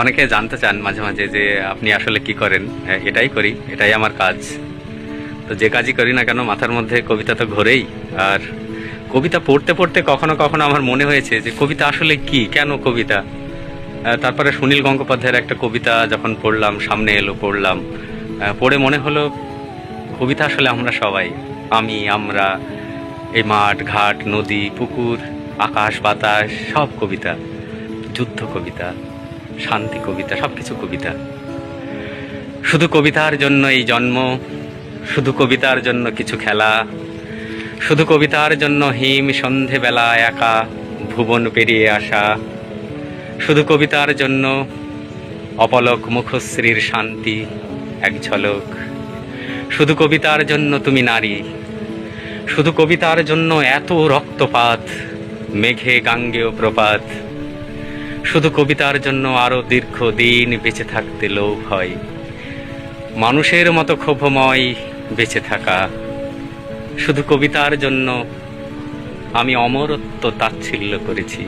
অনেকে জানতে চান মাঝে মাঝে যে আপনি আসলে কি করেন। এটাই করি, এটাই আমার কাজ। তো যে কাজই করি না কেন মাথার মধ্যে কবিতা তো ঘোরেই। আর কবিতা পড়তে পড়তে কখনো কখনো আমার মনে হয়েছে যে কবিতা আসলে কি, কেন কবিতা। তারপরে সুনীল গঙ্গোপাধ্যায়ের একটা কবিতা যখন পড়লাম, সামনে এলো, পড়লাম, পড়ে মনে হলো কবিতা আসলে আমরা সবাই। আমি, আমরা, এই মাঠ ঘাট নদী পুকুর আকাশ বাতাস সব কবিতা। যুদ্ধ কবিতা, শান্তি কবিতা, সব কিছু কবিতা। শুধু কবিতার জন্য এই জন্ম, শুধু কবিতার জন্য কিছু খেলা, শুধু কবিতার জন্য হিম সন্ধেবেলা একা ভুবন পেরিয়ে আসা, শুধু কবিতার জন্য অপলক মুখশ্রীর শান্তি এক ঝলক, শুধু কবিতার জন্য তুমি নারী, শুধু কবিতার জন্য এত রক্তপাত, মেঘে গাঙ্গেয় প্রপাত, শুধু কবিতার জন্য আরো দীর্ঘদিন বেঁচে থাকতে লোভ হয়, মানুষের মতো ক্ষোভময় বেঁচে থাকা। শুধু কবিতার জন্য আমি অমরত্ব তাচ্ছিল্য করেছি।